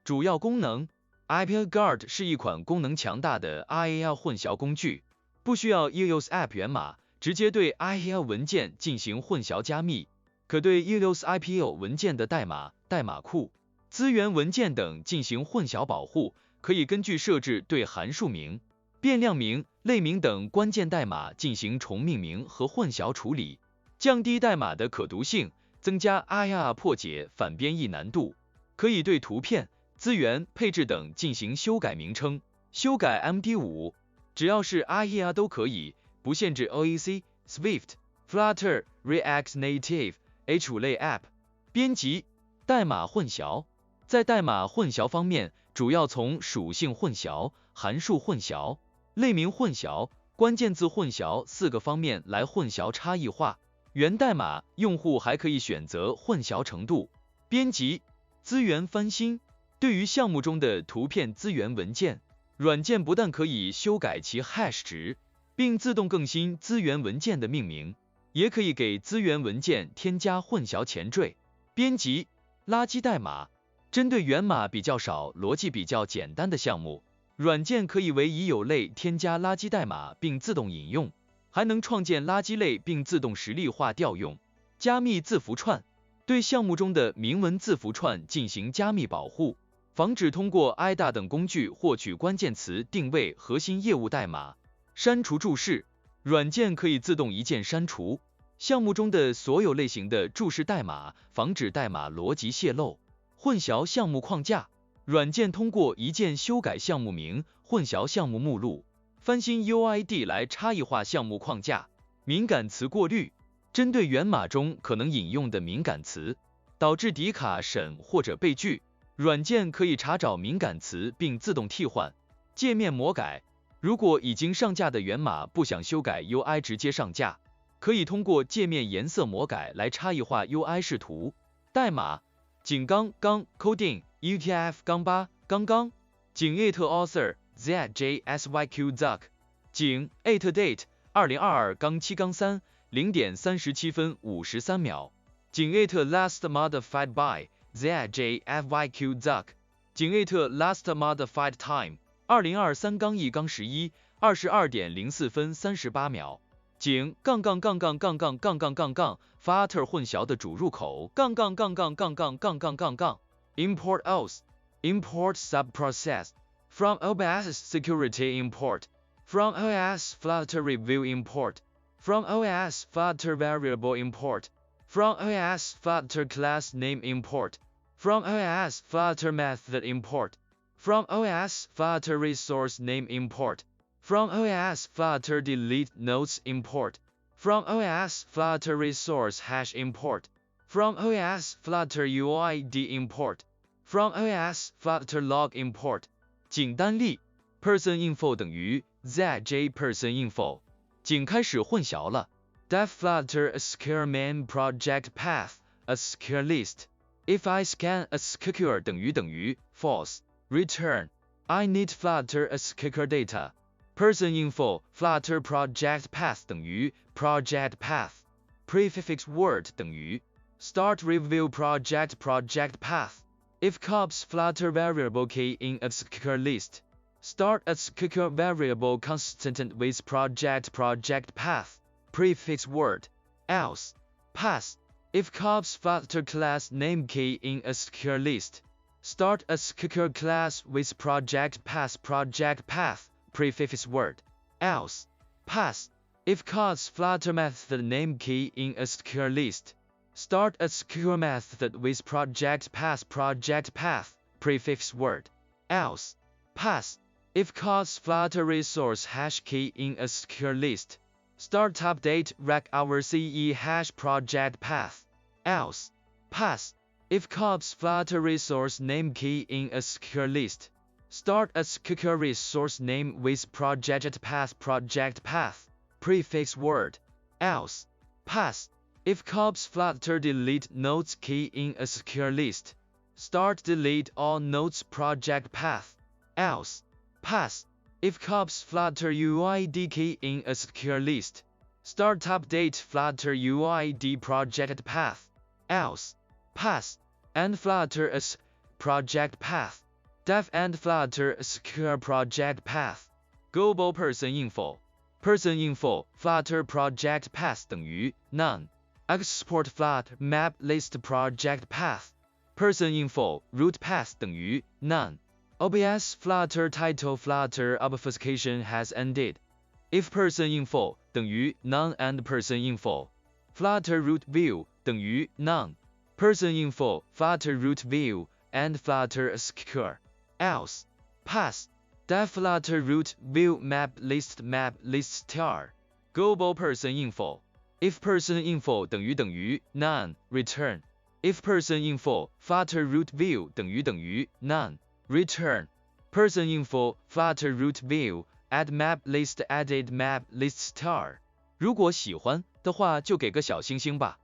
主要功能 IPL Guard 是一款功能强大的 IAL 混淆工具，不需要 EOS App 源码，直接对 IAL 文件进行混淆加密，可对 EOS IPL 文件的代码、代码库、资源文件等进行混淆保护，可以根据设置对函数名、变量名、类名等关键代码进行重命名和混淆处理，降低代码的可读性，增加 IAL 破解反编译难度，可以对图片、资源、配置等进行修改名称，修改 MD5，只要是 IAL 都可以，不限制 OEC、Swift、Flutter、React Native、H5 类 App。编辑代码混淆，在代码混淆方面，主要从属性混淆、函数混淆、类名混淆、关键字混淆4个方面来混淆差异化。源代码用户还可以选择混淆程度。编辑资源翻新，对于项目中的图片资源文件，软件不但可以修改其 hash 值，并自动更新资源文件的命名，也可以给资源文件添加混淆前缀。编辑垃圾代码，针对源码比较少、逻辑比较简单的项目，软件可以为已有类添加垃圾代码并自动引用，还能创建垃圾类并自动实例化调用。加密字符串，对项目中的明文字符串进行加密保护，防止通过 IDA 等工具获取关键词定位核心业务代码。删除注释，软件可以自动一键删除项目中的所有类型的注释代码，防止代码逻辑泄露。混淆项目框架，软件通过一键修改项目名、混淆项目目录、翻新 UID 来差异化项目框架。敏感词过滤，针对源码中可能引用的敏感词，导致底卡审或者被拒，软件可以查找敏感词并自动替换。界面魔改，如果已经上架的源码不想修改 UI 直接上架，可以通过界面颜色魔改来差异化 UI 视图。代码井纲 coding UTF-8 井 it author ZJSYQ Zuck 井 it date 2022-7-3 0:37:53 秒井 it last modified by ZJFYQ Zuck 井 it last modified time 2023-1-11 22:04:38 秒井Flutter 混淆的主入口import else import subprocess from OS security import from OS Flutter review import from OS Flutter variable import from OS Flutter class name import from OS Flutter method import from OS Flutter resource name import from OS Flutter delete notes import from OS Flutter resource hash import from OS Flutter UID import from OS Flutter log import 井单例 person info 等于 zj person info 井开始混淆了 def Flutter a secure main project path a secure list if I scan a secure 等于 false return I need Flutter a secure data person info Flutter project path 等于 project path prefix word 等于 start review project path if cops Flutter variable key in a secure list start a secure variable consistent with project path prefix word else path if cops Flutter class name key in a secure list start a secure class with project path prefix word else path if cops Flutter method name key in a secure list start a secure method with project path prefix word else path if cops Flutter resource hash key in a secure list start update rec our CE hash project path else path if cops Flutter resource name key in a secure list start a secure resource name with project path prefix word else path if cops Flutter delete nodes key in a secure list start delete all nodes project path else path if cops Flutter UID key in a secure list start update Flutter UID project path else path and Flutter as project path Def and Flutter a secure project path. Global person info. Person info Flutter project path 等于 none. Export Flutter map list project path. Person info root path 等于 none. OBS Flutter title Flutter obfuscation has ended. If person info 等于 none and person info Flutter root view 等于 none. Person info Flutter root view and Flutter secure. Else pass def Flutter root view map list star. Global person info. If person info 等于 none return. If person info Flutter root view 等于 none return. Person info Flutter root view add map list added map list star.如果喜欢的话就给个小星星吧。